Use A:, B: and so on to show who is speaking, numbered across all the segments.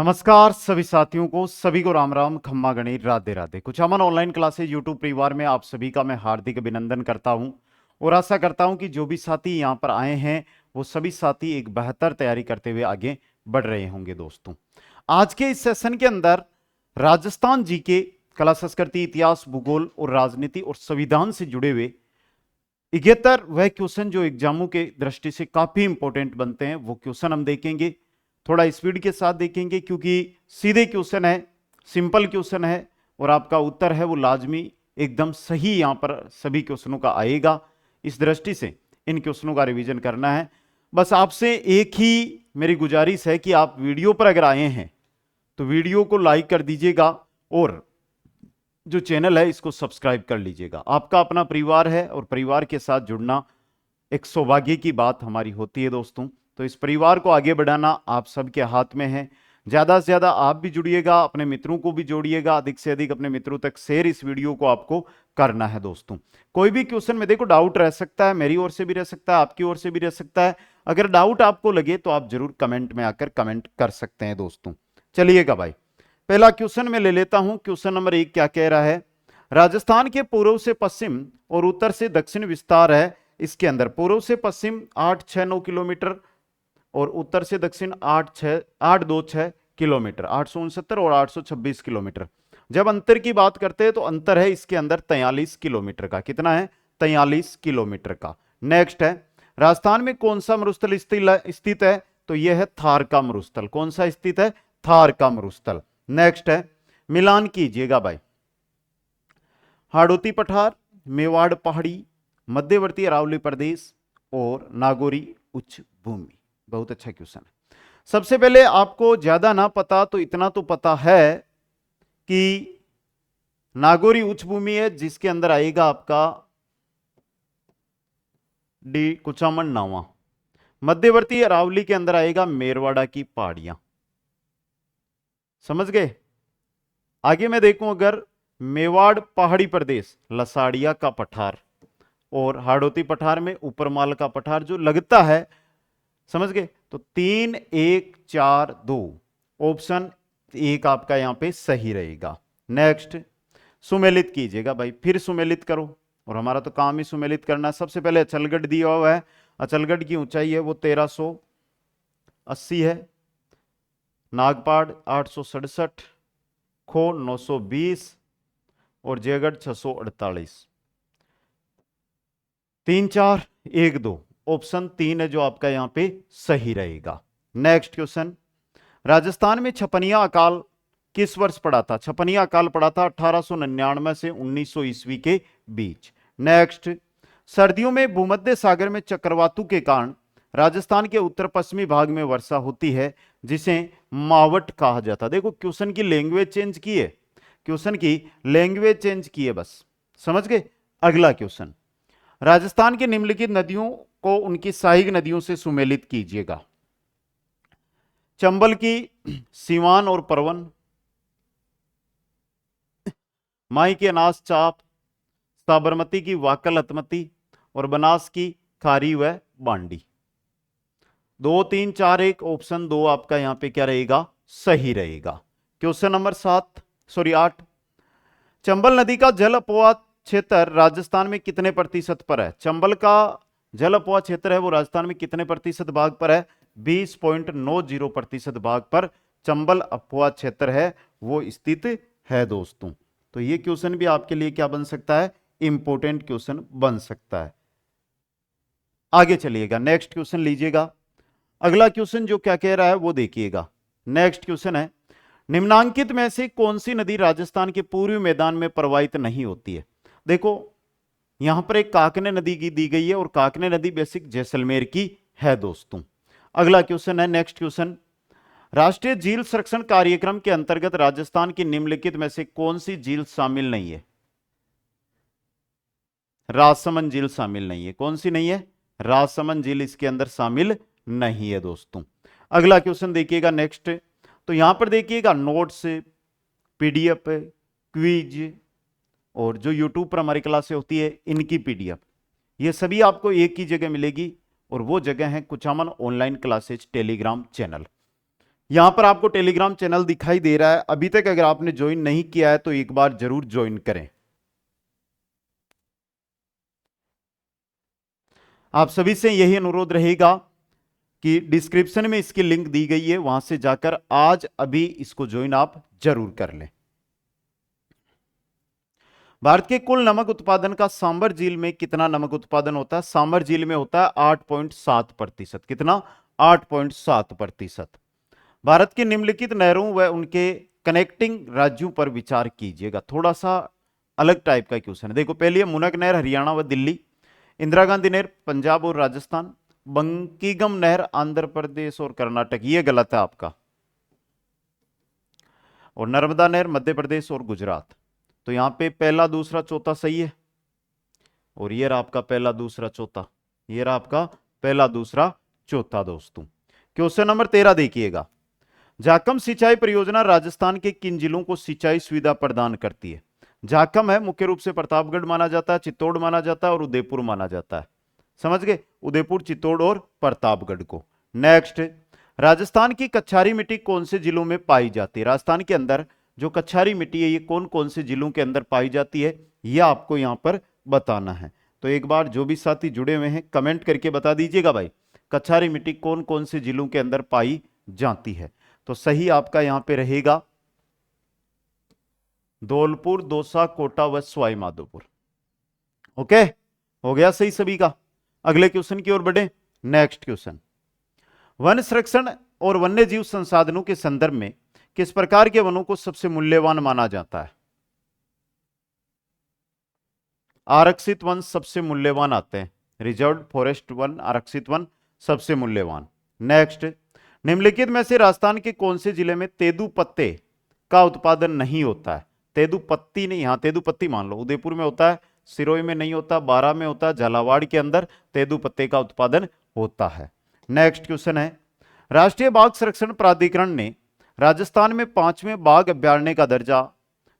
A: नमस्कार सभी साथियों को, सभी को राम राम, खम्मा Ganesh, Radhe Radhe. Kuchaman online classes YouTube परिवार में आप सभी का मैं हार्दिक अभिनंदन करता हूं और आशा करता हूं कि जो भी साथी यहां पर आए हैं वो सभी साथी एक बेहतर तैयारी करते हुए आगे बढ़ रहे होंगे। दोस्तों, आज के इस सेशन के अंदर राजस्थान जीके, कला संस्कृति, इतिहास, भूगोल और राजनीति और संविधान से जुड़े हुए 71 वह क्वेश्चन जो एग्जामों के दृष्टि से काफी इंपॉर्टेंट बनते हैं वो क्वेश्चन हम देखेंगे। थोड़ा स्पीड के साथ देखेंगे क्योंकि सीधे क्वेश्चन है, सिंपल क्वेश्चन है और आपका उत्तर है वो लाजमी एकदम सही यहां पर सभी क्वेश्चनों का आएगा। इस दृष्टि से इन क्वेश्चनों का रिवीजन करना है। बस आपसे एक ही मेरी गुजारिश है कि आप वीडियो पर अगर आए हैं तो वीडियो को लाइक कर दीजिएगा और जो चैनल है इसको सब्सक्राइब कर लीजिएगा। आपका अपना परिवार है और परिवार के साथ जुड़ना एक सौभाग्य की बात हमारी होती है। दोस्तों, तो इस परिवार को आगे बढ़ाना आप सबके हाथ में है। ज्यादा से ज्यादा आप भी जुड़िएगा, अपने मित्रों को भी जोड़िएगा, अधिक से अधिक अपने मित्रों तक शेयर इस वीडियो को आपको करना है। दोस्तों, कोई भी क्वेश्चन में देखो डाउट रह सकता है, मेरी ओर से भी रह सकता है, आपकी ओर से भी रह सकता है। अगर डाउट आपको लगे तो आप जरूर कमेंट में आकर कमेंट कर सकते हैं। दोस्तों, चलिएगा भाई, पहला क्वेश्चन में ले लेता हूं। क्वेश्चन नंबर 1 क्या कह रहा है? राजस्थान के पूर्व से पश्चिम और उत्तर से दक्षिण विस्तार है। इसके अंदर पूर्व से पश्चिम 869 किलोमीटर और उत्तर से दक्षिण 826 किलोमीटर, 869 और 826 किलोमीटर। जब अंतर की बात करते हैं तो अंतर है इसके अंदर 43 किलोमीटर का। कितना है? 43 किलोमीटर का। नेक्स्ट है, राजस्थान में कौन सा मरुस्थल स्थित है? तो यह है थार का मरुस्थल। कौन सा स्थित है? थार का मरुस्थल। नेक्स्ट है, मिलान कीजिएगा भाई। हाड़ौती पठार, मेवाड़ पहाड़ी, मध्यवर्ती अरावली प्रदेश और नागौरी उच्च भूमि। बहुत अच्छा क्वेश्चन है। सबसे पहले आपको ज्यादा ना पता तो इतना तो पता है कि नागौरी उच्च भूमि है जिसके अंदर आएगा आपका डी कुचामन नावा। मध्यवर्ती अरावली के अंदर आएगा मेरवाड़ा की पहाड़ियां। समझ गए? आगे मैं देखूं, अगर मेवाड़ पहाड़ी प्रदेश लसाड़िया का पठार और हाड़ौती पठार में ऊपरमाल का पठार जो लगता है, समझ गए? तो 3 1 4 2 ऑप्शन 1 आपका यहां पे सही रहेगा। नेक्स्ट, सुमेलित कीजिएगा भाई, फिर सुमेलित करो और हमारा तो काम ही सुमेलित करना। सबसे पहले अचलगढ़ दिया हुआ है। अचलगढ़ की ऊंचाई है वो 1380 है। नागपाड़ 867, खो 920 और जयगढ़ 648। 3 4 1 2 ऑप्शन 3 है जो आपका यहां पे सही रहेगा। नेक्स्ट क्वेश्चन, राजस्थान में छपनिया अकाल किस वर्ष पड़ा था? छपनिया अकाल पड़ा था 1899 से 1900 ईस्वी के बीच। नेक्स्ट, सर्दियों में भूमध्य सागर में चक्रवातों के कारण राजस्थान के उत्तर पश्चिमी भाग में वर्षा होती है जिसे मावट कहा जाता है। देखो, क्वेश्चन की लैंग्वेज चेंज की है, क्वेश्चन की लैंग्वेज चेंज की है, बस समझ गए। अगला क्वेश्चन, राजस्थान की निम्नलिखित नदियों को उनकी सहायक नदियों से सुमेलित कीजिएगा। चंबल की सीवान और परवन, माई की अनास चाप, साबरमती की वाकल अतमती और बनास की खारी व बांडी। 2 3 4 1 ऑप्शन 2 आपका यहां पे क्या रहेगा? सही रहेगा। क्वेश्चन नंबर 8, चंबल नदी का जल अपवाह क्षेत्र राजस्थान में कितने प्रतिशत पर है? चंबल का जल अपवाह क्षेत्र है वो राजस्थान में कितने प्रतिशत भाग पर है? 20.90% भाग पर चंबल अपवाह क्षेत्र है वो स्थित है। दोस्तों, तो ये क्वेश्चन भी आपके लिए क्या बन सकता है? इंपोर्टेंट क्वेश्चन बन सकता है। आगे चलिएगा, नेक्स्ट क्वेश्चन लीजिएगा। अगला क्वेश्चन जो क्या कह रहा है वो देखिएगा। नेक्स्ट क्वेश्चन है, निम्नांकित में से कौन सी नदी राजस्थान के पूर्वी मैदान में प्रवाहित नहीं होती है? देखो, यहां पर एक काकने नदी की दी गई है और काकने नदी बेसिक जैसलमेर की है। दोस्तों, अगला क्वेश्चन है, नेक्स्ट क्वेश्चन, राष्ट्रीय झील संरक्षण कार्यक्रम के अंतर्गत राजस्थान की निम्नलिखित में से कौन सी झील शामिल नहीं है? राजसमंद झील शामिल नहीं है। कौन सी नहीं है? राजसमंद झील इसके अंदर शामिल नहीं है। दोस्तों, अगला क्वेश्चन देखिएगा। नेक्स्ट, तो यहां पर देखिएगा नोट्स, पीडीएफ, क्विज और जो यूट्यूब पर हमारी क्लासें होती है इनकी पीडीएफ, ये सभी आपको एक ही जगह मिलेगी और वो जगह है Kuchaman online classes Telegram channel. यहां पर आपको टेलीग्राम चैनल दिखाई दे रहा है, अभी तक अगर आपने ज्वाइन नहीं किया है तो एक बार जरूर ज्वाइन करें। आप सभी से यही अनुरोध रहेगा कि डिस्क्रिप्शन में इसकी लिंक दी गई है, वहां से जाकर आज अभी इसको ज्वाइन आप जरूर कर लें। भारत के कुल नमक उत्पादन का सांबर झील में कितना नमक उत्पादन होता है? सांबर झील में होता है 8.7%। कितना? 8.7%। भारत की निम्नलिखित नहरों व उनके कनेक्टिंग राज्यों पर विचार कीजिएगा। थोड़ा सा अलग टाइप का क्वेश्चन है। देखो, पहली है मुनक नहर हरियाणा व दिल्ली, इंदिरा गांधी नहर पंजाब और राजस्थान, बंकीगम नहर आंध्र प्रदेश और कर्नाटक। ये गलत है आपका। और नर्मदा नहर मध्य प्रदेश और गुजरात। तो यहां पे पहला दूसरा चौथा सही है। और ये रहा आपका पहला दूसरा चौथा, ये रहा आपका पहला दूसरा चौथा दोस्तों। क्वेश्चन नंबर 13 देखिएगा। झाकम सिंचाई परियोजना राजस्थान के किन जिलों को सिंचाई सुविधा प्रदान करती है? झाकम है, मुख्य रूप से प्रतापगढ़ माना जाता है, चित्तौड़ माना जाता है और उदयपुर माना जाता है। समझ गए? उदयपुर, चित्तौड़ और प्रतापगढ़ को। नेक्स्ट, राजस्थान की कच्छारी मिट्टी कौन से जिलों में पाई जाती है? राजस्थान के अंदर जो कच्छारी मिट्टी है ये कौन कौन से जिलों के अंदर पाई जाती है, यह आपको यहां पर बताना है। तो एक बार जो भी साथी जुड़े हुए हैं कमेंट करके बता दीजिएगा भाई, कच्छारी मिट्टी कौन कौन से जिलों के अंदर पाई जाती है। तो सही आपका यहां पे रहेगा धौलपुर, दौसा, कोटा व सवाई माधोपुर। ओके, हो गया सही सभी का। अगले क्वेश्चन की ओर बढ़े। नेक्स्ट क्वेश्चन, वन संरक्षण और वन्य जीव संसाधनों के संदर्भ में किस प्रकार के वनों को सबसे मूल्यवान माना जाता है? आरक्षित वन सबसे मूल्यवान आते हैं। रिजर्व फॉरेस्ट वन, आरक्षित वन सबसे मूल्यवान। नेक्स्ट, निम्नलिखित में से राजस्थान के कौन से जिले में तेंदूपत्ते का उत्पादन नहीं होता है? तेंदूपत्ती नहीं, यहां तेंदूपत्ती मान लो, उदयपुर में होता है, सिरोही में नहीं होता, बारां में होता है, झालावाड़ के अंदर तेंदूपत्ते का उत्पादन होता है। नेक्स्ट क्वेश्चन है, राष्ट्रीय बाघ संरक्षण प्राधिकरण ने राजस्थान में 5वें बाघ अभ्यारण्य का दर्जा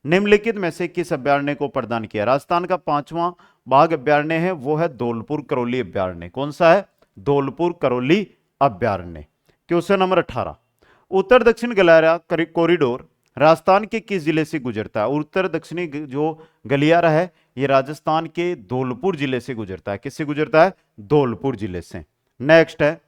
A: निम्नलिखित में से किस अभ्यारण्य को प्रदान किया? राजस्थान का 5वां बाघ अभ्यारण्य है वो है धौलपुर करौली अभ्यारण्य। कौन सा है? धौलपुर करौली अभ्यारण्य। क्वेश्चन नंबर 18, उत्तर दक्षिण गलियारा कॉरिडोर राजस्थान के किस जिले से गुजरता है? उत्तर दक्षिणी जो गलियारा है ये राजस्थान के धौलपुर जिले से गुजरता है। किससे गुजरता है? धौलपुर जिले से। नेक्स्ट है,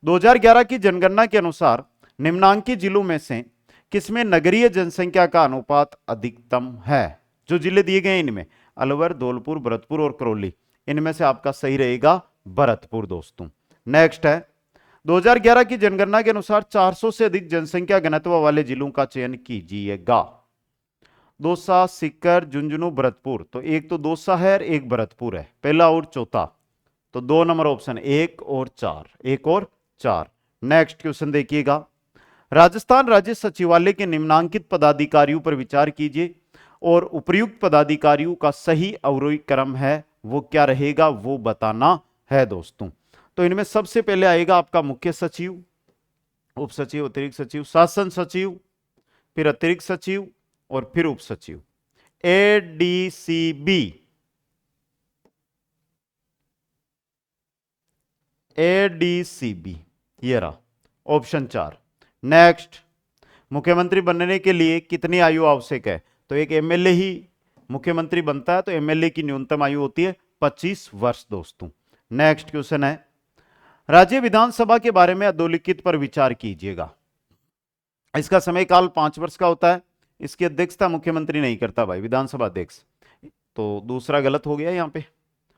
A: 2011 की जनगणना के अनुसार निम्नांकित जिलों में से किसमें नगरीय जनसंख्या का अनुपात अधिकतम है? जो जिले दिए गए इनमें अलवर, धौलपुर, भरतपुर और करौली, इनमें से आपका सही रहेगा भरतपुर दोस्तों। नेक्स्ट है, 2011 की जनगणना के अनुसार 400 से अधिक जनसंख्या घनत्व वाले जिलों का चयन कीजिएगा। दौसा, सीकर, झुंझुनू, भरतपुर। तो एक तो दौसा है और एक भरतपुर है, पहला और चौथा। तो 2 नंबर ऑप्शन 1 और 4, 1 और 4। नेक्स्ट क्वेश्चन देखिएगा, राजस्थान राज्य सचिवालय के निम्नांकित पदाधिकारियों पर विचार कीजिए और उपर्युक्त पदाधिकारियों का सही अवरोही क्रम है वो क्या रहेगा वो बताना है दोस्तों। तो इनमें सबसे पहले आएगा आपका मुख्य सचिव, उप सचिव, अतिरिक्त सचिव, शासन सचिव, फिर अतिरिक्त सचिव और फिर उप सचिव। एडीसीबी, एडीसीबी ये रहा ऑप्शन 4। नेक्स्ट, मुख्यमंत्री बनने के लिए कितनी आयु आवश्यक है? तो एक एमएलए ही मुख्यमंत्री बनता है, तो एमएलए की न्यूनतम आयु होती है 25 वर्ष दोस्तों। नेक्स्ट क्वेश्चन है, राज्य विधानसभा के बारे में अधोलिखित पर विचार कीजिएगा। इसका समयकाल 5 वर्ष का होता है, इसकी अध्यक्षता मुख्यमंत्री नहीं करता भाई, विधानसभा अध्यक्ष। तो दूसरा गलत हो गया यहां पे।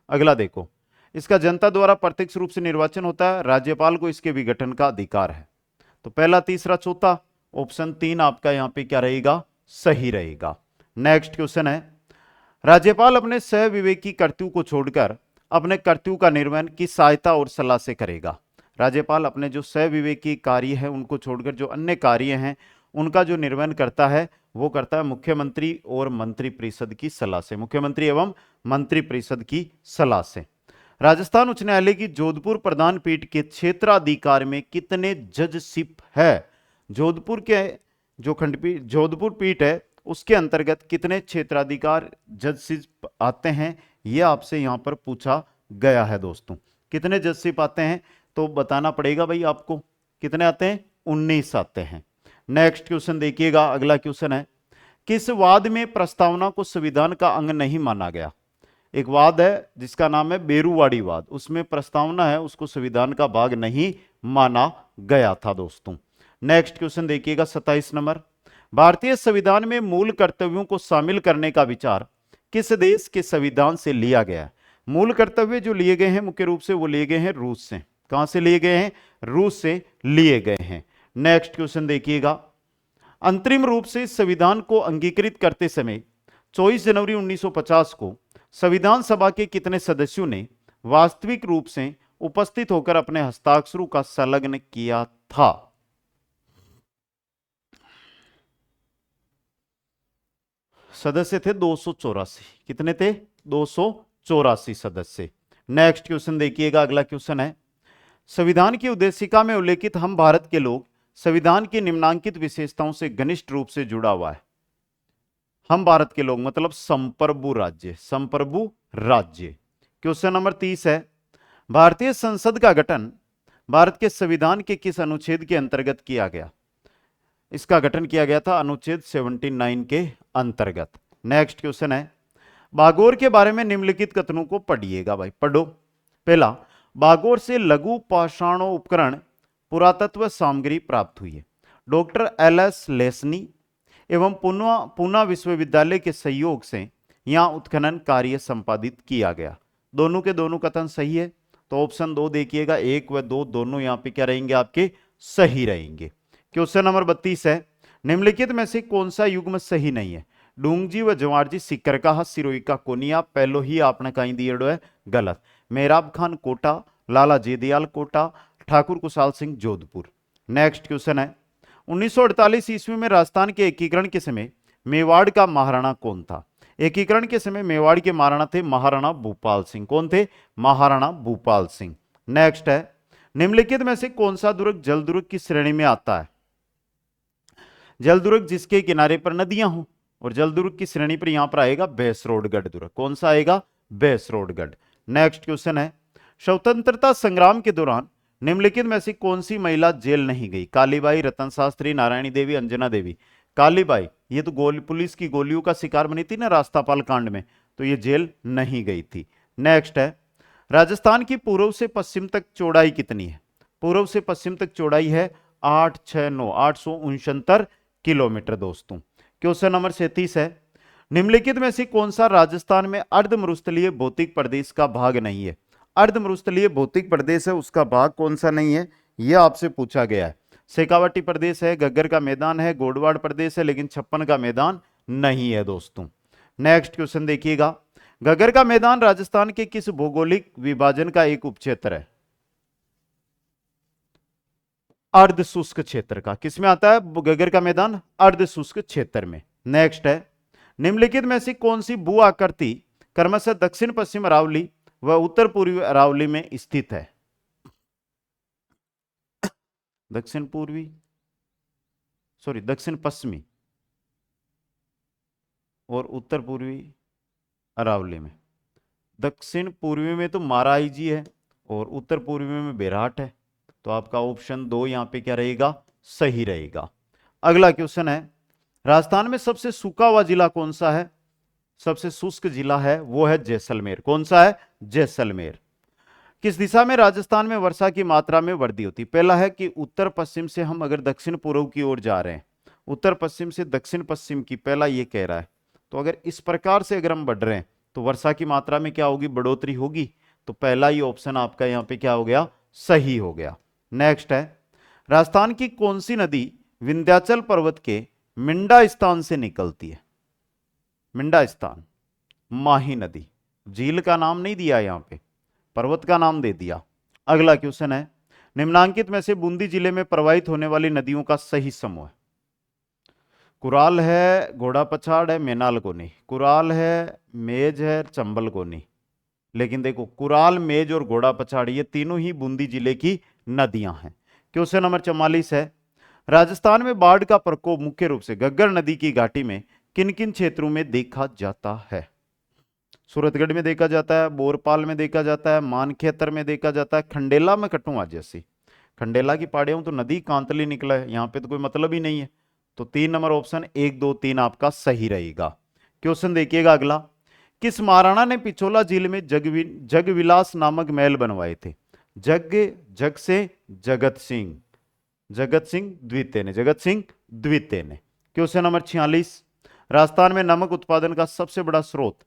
A: अगला देखो, इसका जनता द्वारा प्रत्यक्ष रूप से निर्वाचन होता है, राज्यपाल को इसके विघटन का अधिकार है। तो पहला, तीसरा, चौथा, ऑप्शन 3 आपका यहां पे क्या रहेगा? सही रहेगा। नेक्स्ट क्वेश्चन है, राज्यपाल अपने सहविवेकी कर्तव्य को छोड़कर अपने कर्तव्य का निर्वहन किस सहायता और सलाह से करेगा? राज्यपाल अपने जो सहविवेकी कार्य है उनको छोड़कर जो अन्य कार्य हैं उनका जो निर्वहन करता है वो करता है मुख्यमंत्री और मंत्रिपरिषद की सलाह से, मुख्यमंत्री एवं मंत्रिपरिषद की सलाह से। राजस्थान उच्च न्यायालय की जोधपुर प्रधान पीठ के क्षेत्राधिकार में कितने जजशिप है? जोधपुर के जो खंडपीठ जोधपुर पीठ है उसके अंतर्गत कितने क्षेत्राधिकार जजशिप आते हैं, यह आपसे यहां पर पूछा गया है दोस्तों। कितने जजशिप आते हैं तो बताना पड़ेगा भाई आपको। कितने आते हैं? 19 आते हैं। नेक्स्ट क्वेश्चन देखिएगा, अगला क्वेश्चन है, किस वाद में प्रस्तावना को संविधान का अंग नहीं माना गया? एक वाद है जिसका नाम है बेरुवाड़ी वाद, उसमें प्रस्तावना है उसको संविधान का भाग नहीं माना गया था दोस्तों। नेक्स्ट क्वेश्चन देखिएगा 27 नंबर, भारतीय संविधान में मूल कर्तव्यों को शामिल करने का विचार किस देश के संविधान से लिया गया है? मूल कर्तव्य जो लिए गए हैं मुख्य रूप से वो लिए गए हैं रूस से। कहां से लिए गए हैं? रूस से लिए गए हैं। नेक्स्ट क्वेश्चन देखिएगा, अंतरिम रूप से संविधान को अंगीकृत करते समय 24 जनवरी 1950 को संविधान सभा के कितने सदस्यों ने वास्तविक रूप से उपस्थित होकर अपने हस्ताक्षरों का संलग्न किया था? सदस्य थे 284। कितने थे? 284 सदस्य। नेक्स्ट क्वेश्चन देखिएगा, अगला क्वेश्चन है, संविधान की उद्देशिका में उल्लेखित हम भारत के लोग संविधान की निम्नांकित विशेषताओं से घनिष्ठ रूप से जुड़ा हुआ है। हम भारत के लोग मतलब संप्रभु राज्य, संप्रभु राज्य। क्वेश्चन नंबर 30 है, भारतीय संसद का गठन भारत के संविधान के किस अनुच्छेद के अंतर्गत किया गया? इसका गठन किया गया था अनुच्छेद 79 के अंतर्गत। नेक्स्ट क्वेश्चन है, भागोर के बारे में निम्नलिखित कथनों को पढ़िएगा भाई, पढ़ो। पहला, भागोर से लघु पाषाणोपकरण पुरातत्व सामग्री प्राप्त हुई है। Doctor LS. लेसनी एवं पूना विश्वविद्यालय के सहयोग से यहां उत्खनन कार्य संपादित किया गया। दोनों के दोनों कथन सही है, तो ऑप्शन 2 देखिएगा, 1 व 2 दोनों यहां पे क्या रहेंगे? आपके सही रहेंगे। क्वेश्चन नंबर 32 है, निम्नलिखित में से कौन सा युग्म सही नहीं है? डूंगजी व जवारजी सिक्कर का सिरोही का कोनिया पहलो ही आपने कहीं दिए है गलत। मेहराब खान कोटा, लाला जेदियाल कोटा, ठाकुर कुशाल सिंह जोधपुर। नेक्स्ट क्वेश्चन है, 1948 ईस्वी में राजस्थान के एकीकरण के समय मेवाड़ का महाराणा कौन था? एकीकरण के समय मेवाड़ के महाराणा थे महाराणा भूपाल सिंह। कौन थे? महाराणा भूपाल सिंह। नेक्स्ट है, निम्नलिखित में से कौन सा दुर्ग जल दुर्ग की श्रेणी में आता है? जल दुर्ग जिसके किनारे पर नदियां हो, और जल दुर्ग की श्रेणी पर यहां पर आएगा बेसरोडगढ़ दुर्ग। कौन सा आएगा? बेसरोडगढ़। नेक्स्ट क्वेश्चन है, स्वतंत्रता संग्राम के दौरान निम्नलिखित में से कौन सी महिला जेल नहीं गई? कालीबाई, रतन शास्त्री, नारायणी देवी, अंजना देवी। कालीबाई, ये तो पुलिस की गोलियों का शिकार बनी थी ना रास्तापाल कांड में, तो ये जेल नहीं गई थी। नेक्स्ट है, राजस्थान की पूर्व से पश्चिम तक चौड़ाई कितनी है? पूर्व से पश्चिम तक चौड़ाई है 869 किलोमीटर दोस्तों। क्वेश्चन नंबर 37 है, निम्नलिखित में से कौन सा राजस्थान में अर्धमरुस्थलीय भौतिक प्रदेश का भाग नहीं है? अर्धमरुस्थलीय भौतिक प्रदेश है उसका भाग कौन सा नहीं है, यह आपसे पूछा गया है। शेखावाटी प्रदेश है, गग्गर का मैदान है, गोडवाड़ प्रदेश है, लेकिन छप्पन का मैदान नहीं है दोस्तों। नेक्स्ट क्वेश्चन देखिएगा, गग्गर का मैदान राजस्थान के किस भौगोलिक विभाजन का एक उपक्षेत्र है? अर्ध शुष्क क्षेत्र का। किसमें आता है गग्गर का मैदान? अर्ध शुष्क क्षेत्र में। नेक्स्ट है, निम्नलिखित में से कौन सी भू आकृति क्रमशः दक्षिण पश्चिम अरावली व उत्तर पूर्वी अरावली में स्थित है? दक्षिण पश्चिमी और उत्तर पूर्वी अरावली में। दक्षिण पूर्वी में तो माराई जी है और उत्तर पूर्वी में बेराट है, तो आपका ऑप्शन 2 यहां पे क्या रहेगा? सही रहेगा। अगला क्वेश्चन है, राजस्थान में सबसे सूखा हुआ जिला कौन सा है? सबसे शुष्क जिला है वो है जैसलमेर। कौन सा है? जैसलमेर। किस दिशा में राजस्थान में वर्षा की मात्रा में वृद्धि होती? पहला है कि उत्तर पश्चिम से हम अगर दक्षिण पूर्व की ओर जा रहे हैं, उत्तर पश्चिम से दक्षिण पश्चिम की, पहला ये कह रहा है, तो अगर इस प्रकार से अगर हम बढ़ रहे हैं तो वर्षा की मात्रा में क्या होगी? बढ़ोतरी होगी। तो पहला ही ऑप्शन आपका यहां पे क्या हो गया? सही हो गया। नेक्स्ट है, राजस्थान की कौन सी नदी विंध्याचल पर्वत के मिंडा स्थान से निकलती है? मिंडा स्थान, माही नदी। झील का नाम नहीं दिया यहां पे, पर्वत का नाम दे दिया। अगला क्वेश्चन है, निम्नांकित में से बूंदी जिले में प्रवाहित होने वाली नदियों का सही समूह है? कुराल है, घोड़ा पछाड़ है, मेनाल कोनी। कुराल है, मेज है, चंबल कोनी। लेकिन देखो, कुराल, मेज और घोड़ा पछाड़ ये तीनों ही बूंदी जिले की नदियां हैं। क्वेश्चन नंबर 44 है, राजस्थान में बाढ़ का प्रकोप मुख्य रूप से गग्गर नदी की घाटी में किन किन क्षेत्रों में देखा जाता है? सूरतगढ़ में देखा जाता है, बोरपाल में देखा जाता है, मानखेतर में देखा जाता है, खंडेला में कटुआ जैसी। खंडेला की पहाड़ियां हूं तो नदी कांतली निकला है, यहां पे तो कोई मतलब ही नहीं है। तो 3 नंबर ऑप्शन 1, 2, 3 आपका सही रहेगा। क्वेश्चन देखिएगा अगला, किस महाराणा ने पिछोला झील में जगविलास नामक महल बनवाए थे? जग जग से जगत सिंह द्वितीय ने, जगत सिंह द्वितीय ने। क्वेश्चन नंबर 46, राजस्थान में नमक उत्पादन का सबसे बड़ा स्रोत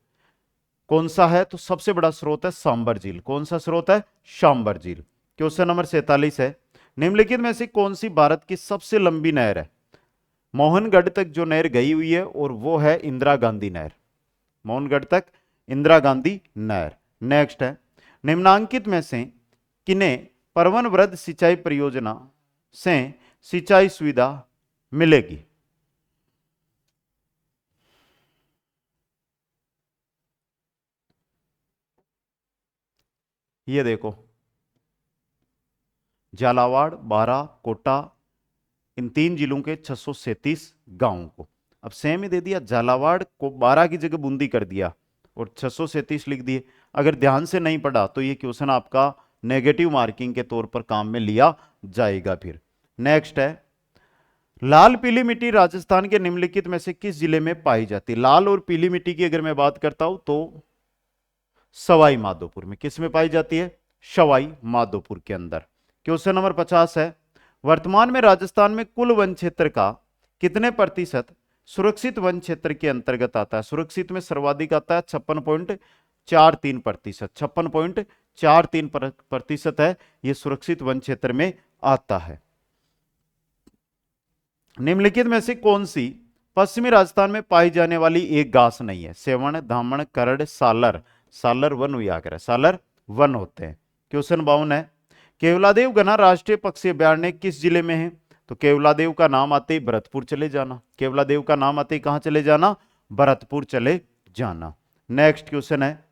A: कौन सा है? तो सबसे बड़ा स्रोत है सांबर झील। कौन सा स्रोत है? सांबर झील। क्वेश्चन नंबर 47 है, निम्नलिखित में से कौन सी भारत की सबसे लंबी नहर है? मोहनगढ़ तक जो नहर गई हुई है और वो है इंदिरा गांधी नहर। मोहनगढ़ तक इंदिरा गांधी नहर। नेक्स्ट है, निम्नांकित में से किन्हें परवन वृद्ध सिंचाई परियोजना से सिंचाई सुविधा मिलेगी? ये देखो, झालावाड़, बारा, कोटा, इन 3 जिलों के 637 गांवों को। अब सेम ही दे दिया, झालावाड़ को 12 की जगह बूंदी कर दिया और 637 लिख दिए। अगर ध्यान से नहीं पढ़ा तो ये क्वेश्चन आपका नेगेटिव मार्किंग के तौर पर काम में लिया जाएगा। फिर नेक्स्ट है, लाल पीली मिट्टी राजस्थान के निम्नलिखित में से किस जिले में पाई जाती है? लाल और पीली मिट्टी की अगर मैं बात करता हूं तो सवाई माधोपुर में। किस में पाई जाती है? सवाई माधोपुर के अंदर। क्वेश्चन नंबर 50 है, वर्तमान में राजस्थान में कुल वन क्षेत्र का कितने प्रतिशत सुरक्षित वन क्षेत्र के अंतर्गत आता है? सुरक्षित में सर्वाधिक आता है 56.43%। 56.43% है, यह सुरक्षित वन क्षेत्र में आता है। निम्नलिखित में से कौन सी पश्चिमी राजस्थान में पाई जाने वाली एक घास नहीं है? सेवण, धामण, करड़, सालर। सालर वन हुआ करे, सालर वन होते हैं। क्वेश्चन 52 है, केवलादेव घना राष्ट्रीय पक्षी अभयारण्य किस जिले में है? तो केवलादेव का नाम आते ही भरतपुर चले जाना। केवलादेव का नाम आते ही कहां चले जाना? भरतपुर चले जाना। नेक्स्ट क्वेश्चन है,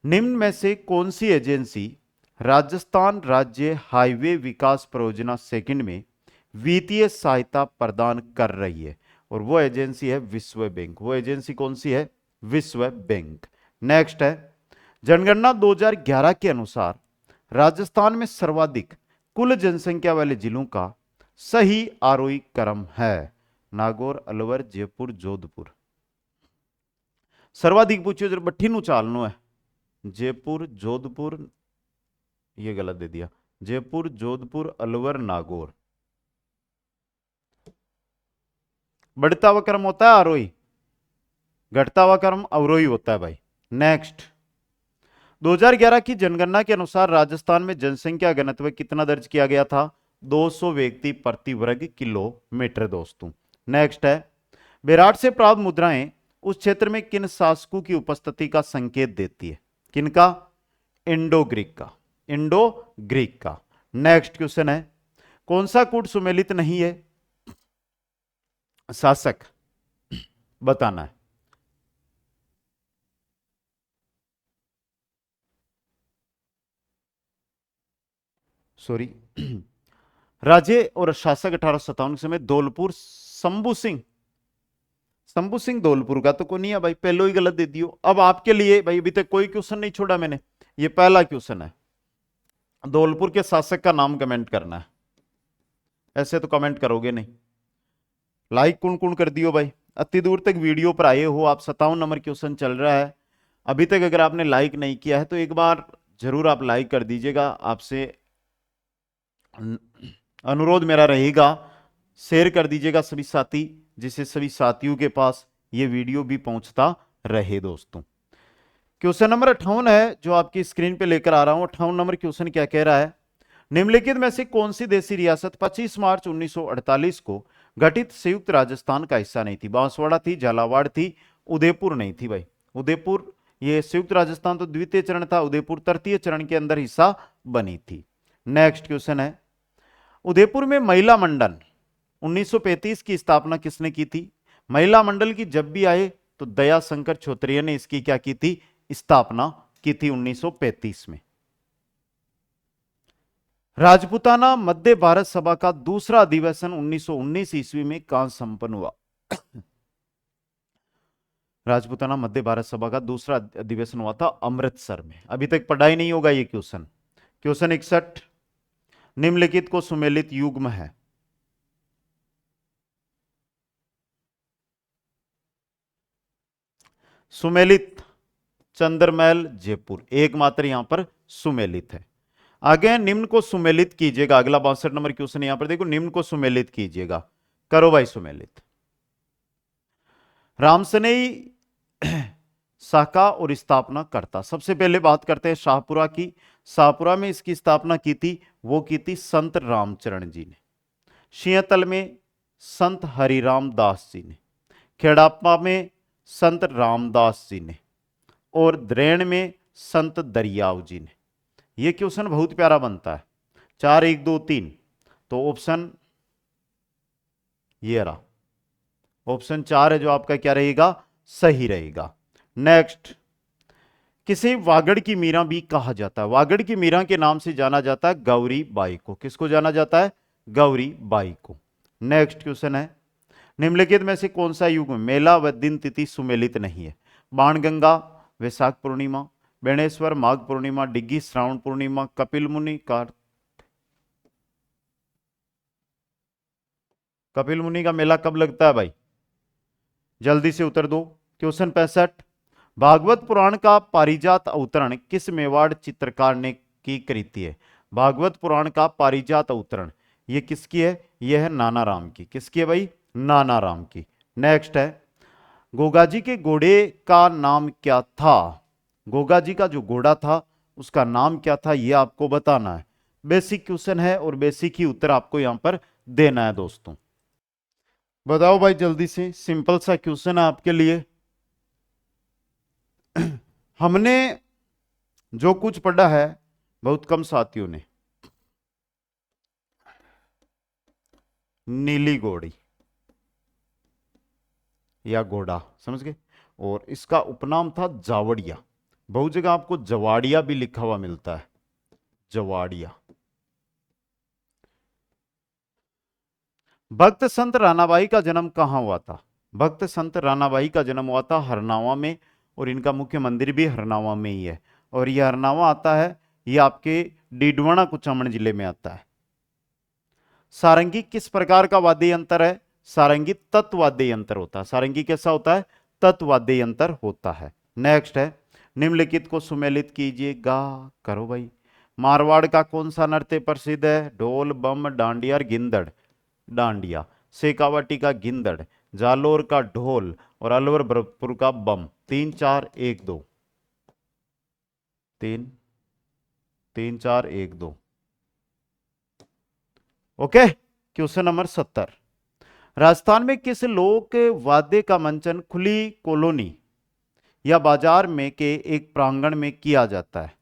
A: निम्न में से कौन सी एजेंसी राजस्थान राज्य हाईवे विकास परियोजना सेकंड में वित्तीय सहायता प्रदान कर रही है? और वो एजेंसी है विश्व बैंक। वो एजेंसी कौन सी है? विश्व बैंक। नेक्स्ट है, जनगणना 2011 के अनुसार राजस्थान में सर्वाधिक कुल जनसंख्या वाले जिलों का सही आरोही क्रम है? नागौर, अलवर, जयपुर, जोधपुर। सर्वाधिक पूछियो जरा बट्ठी नु चालनो है। जयपुर, जोधपुर, ये गलत दे दिया। जयपुर, जोधपुर, अलवर, नागौर। बढ़ता हुआ क्रम होता है आरोही, घटता हुआ क्रम अवरोही होता है भाई। नेक्स्ट, 2011 की जनगणना के अनुसार राजस्थान में जनसंख्या घनत्व कितना दर्ज किया गया था? 200 व्यक्ति प्रति वर्ग किलोमीटर दोस्तों। नेक्स्ट है, विराट से प्राप्त मुद्राएं उस क्षेत्र में किन शासकों की उपस्थिति का संकेत देती है? किनका? इंडो ग्रीक का। इंडो ग्रीक का। नेक्स्ट क्वेश्चन है, कौन सा कूट सुमेलित नहीं है? शासक बताना है। सॉरी, राजे और शासक 1857 समय धौलपुर शंभू सिंह। शंभू सिंह धौलपुर का तो कोई नहीं है भाई, पहले ही गलत दे दियो। अब आपके लिए भाई अभी तक कोई क्वेश्चन नहीं छोड़ा मैंने, ये पहला क्वेश्चन है। धौलपुर के शासक का नाम कमेंट करना है, ऐसे तो कमेंट करोगे नहीं। लाइक कौन कौन कर दियो भाई, अति दूर तक वीडियो पर आए हो आप। 57 नंबर क्वेश्चन चल रहा है अभी तक। अगर आपने लाइक नहीं किया है तो एक बार जरूर आप लाइक कर दीजिएगा। आपसे अनुरोध मेरा रहेगा, शेयर कर दीजिएगा सभी साथी, जिससे सभी साथियों के पास ये वीडियो भी पहुंचता रहे दोस्तों। क्वेश्चन नंबर 58 है जो आपकी स्क्रीन पे लेकर आ रहा हूं। 58 नंबर क्वेश्चन क्या कह रहा है, निम्नलिखित में से कौन सी देशी रियासत 25 मार्च 1948 को गठित संयुक्त राजस्थान का हिस्सा नहीं थी? बांसवाड़ा थी, झालावाड़ थी, उदयपुर नहीं थी भाई। उदयपुर, ये संयुक्त राजस्थान तो द्वितीय चरण था, उदयपुर तृतीय चरण के अंदर हिस्सा बनी थी। नेक्स्ट क्वेश्चन है, उदयपुर में महिला मंडल 1935 की स्थापना किसने की थी? महिला मंडल की जब भी आए तो दया शंकर छोत्रिय ने इसकी क्या की थी? स्थापना की थी 1935 में। राजपूताना मध्य भारत सभा का दूसरा अधिवेशन 1919 ईस्वी में कहां संपन्न हुआ? राजपूताना मध्य भारत सभा का दूसरा अधिवेशन हुआ था अमृतसर में। अभी तक पढ़ा ही नहीं होगा ये क्वेश्चन। क्वेश्चन 61, निम्नलिखित को सुमेलित युग्म है? सुमेलित चंद्रमहल जयपुर एकमात्र यहां पर सुमेलित है। आगे निम्न को सुमेलित कीजिएगा, अगला 62 नंबर क्वेश्चन यहां पर देखो, निम्न को सुमेलित कीजिएगा। करो भाई सुमेलित। रामसनेई शाखा और स्थापना करता। सबसे पहले बात करते हैं शाहपुरा की। शाहपुरा में इसकी स्थापना की थी, वो की थी संत रामचरण जी ने। सिंहतल में संत हरिराम दास जी ने। खेड़ापा में संत रामदास जी ने। और द्रेण में संत दरियाव जी ने। यह क्वेश्चन बहुत प्यारा बनता है। 4 1 2 3, तो ऑप्शन ये रहा, ऑप्शन 4 है जो आपका क्या रहेगा, सही रहेगा। नेक्स्ट, किसे वागड़ की मीरा भी कहा जाता है? वागड़ की मीरा के नाम से जाना जाता है गौरी बाई को। किसको जाना जाता है? गौरी बाई को। नेक्स्ट क्वेश्चन है, निम्नलिखित में से कौन सा युग में मेला व दिन तिथि सुमेलित नहीं है? बाणगंगा वैशाख पूर्णिमा, बेणेश्वर माघ पूर्णिमा, डिग्गी श्रावण पूर्णिमा, कपिल मुनि कपिल मुनि का मेला कब लगता है भाई? जल्दी से उत्तर दो। क्वेश्चन 65, भागवत पुराण का पारिजात अवतरण किस मेवाड़ चित्रकार ने की कृति है? भागवत पुराण का पारिजात अवतरण ये किसकी है? यह है नाना राम की। किसकी है भाई? नाना राम की। नेक्स्ट है, गोगाजी के घोड़े का नाम क्या था? गोगाजी का जो घोड़ा था उसका नाम क्या था, यह आपको बताना है। बेसिक क्वेश्चन है और बेसिक ही उत्तर आपको यहां पर देना है दोस्तों। बताओ भाई जल्दी से, सिंपल सा क्वेश्चन है आपके लिए। हमने जो कुछ पढ़ा है बहुत कम साथियों ने। नीली घोड़ी या घोड़ा, समझ गए? और इसका उपनाम था जावड़िया। बहुत जगह आपको जवाड़िया भी लिखा हुआ मिलता है, जवाड़िया। भक्त संत रानाबाई का जन्म कहां हुआ था? भक्त संत रानाबाई का जन्म हुआ था हरनावा में, और इनका मुख्य मंदिर भी हरनावा में ही है। और यह हरनावा आता है, यह आपके डीडवाना कुचामन जिले में आता है। सारंगी किस प्रकार का वाद्य यंत्र है? सारंगी तत्वाद्य यंत्र होता है। सारंगी कैसा होता है? तत्वाद्य यंत्र होता है। नेक्स्ट है, निम्नलिखित को सुमेलित कीजिएगा। करो भाई। मारवाड़ का कौन सा नृत्य प्रसिद्ध है? ढोल, बम, डांडिया और गिंदड़। डांडिया। शेखावाटी का गिंदड़, जालोर का ढोल और अलवर भरतपुर का बम। 3 4 1 2, 3 3 4 1 2। ओके। क्वेश्चन नंबर 70, राजस्थान में किस लोक वाद्य का मंचन खुली कॉलोनी या बाजार में के एक प्रांगण में किया जाता है?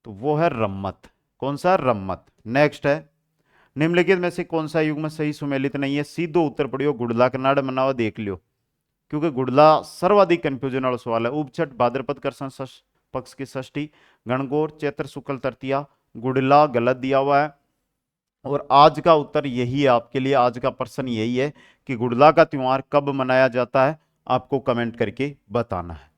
A: तो वो है रम्मत। कौन सा? रम्मत। नेक्स्ट है, निम्नलिखित में से कौन सा युग में सही सुमेलित नहीं है? सीधो उत्तर पढ़ियो। गुड़ला कन्नाड़ मनावा देख लियो, क्योंकि गुड़ला सर्वाधिक कंफ्यूजन वाला सवाल है। उपछट भाद्रपद कृष्ण पक्ष की षष्ठी, गणगौर चैत्र शुक्ल तृतीया, गुड़ला गलत दिया हुआ है। और आज का उत्तर यही है आपके लिए, आज का प्रश्न यही है कि गुड़ला का त्योहार कब मनाया जाता है, आपको कमेंट करके बताना है।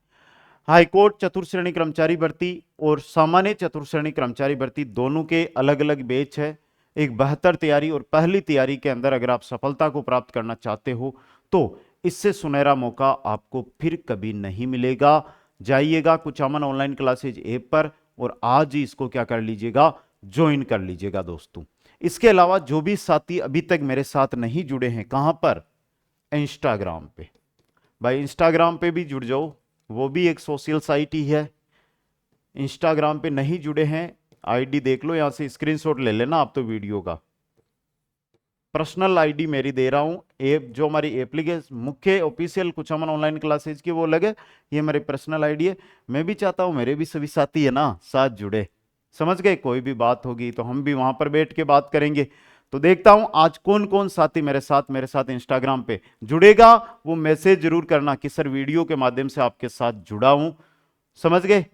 A: हाईकोर्ट चतुर्थ श्रेणी कर्मचारी भर्ती और सामान्य चतुर्थ श्रेणी कर्मचारी भर्ती दोनों के अलग अलग बैच है। एक बेहतर तैयारी और पहली तैयारी के अंदर अगर आप सफलता को प्राप्त करना चाहते हो तो इससे सुनहरा मौका आपको फिर कभी नहीं मिलेगा। जाइएगा कुचामन ऑनलाइन क्लासेज ऐप पर और आज ही इसको क्या कर लीजिएगा, ज्वाइन कर लीजिएगा दोस्तों। इसके अलावा जो भी साथी अभी तक मेरे साथ नहीं जुड़े हैं, कहां पर? इंस्टाग्राम पे। भाई इंस्टाग्राम पे भी जुड़ जाओ, वो भी एक सोशल साइट ही है। इंस्टाग्राम पे नहीं जुड़े हैं, आईडी देख लो, यहां से स्क्रीनशॉट ले लेना आप तो वीडियो का। पर्सनल आईडी मेरी दे रहा हूं, ऐप जो हमारी एप्लीकेशन मुख्य ऑफिशियल कुचामन ऑनलाइन क्लासेज की वो लगे, ये मेरी पर्सनल आईडी है। मैं भी चाहता हूं मेरे भी सभी साथी है ना साथ जुड़े, समझ गए? कोई भी बात होगी तो हम भी वहां पर बैठ के बात करेंगे। तो देखता हूं आज कौन कौन साथी मेरे साथ इंस्टाग्राम पे जुड़ेगा। वो मैसेज जरूर करना कि सर वीडियो के माध्यम से आपके साथ जुड़ा हूं, समझ गए?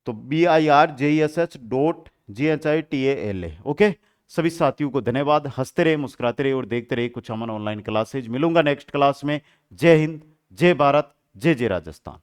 A: तो BIRJESH.GHITALA। ओके, सभी साथियों को धन्यवाद। हंसते रहे, मुस्कुराते रहे और देखते रहे कुचामन ऑनलाइन क्लासेज। मिलूंगा नेक्स्ट क्लास में। जय हिंद, जय भारत, जय जय राजस्थान।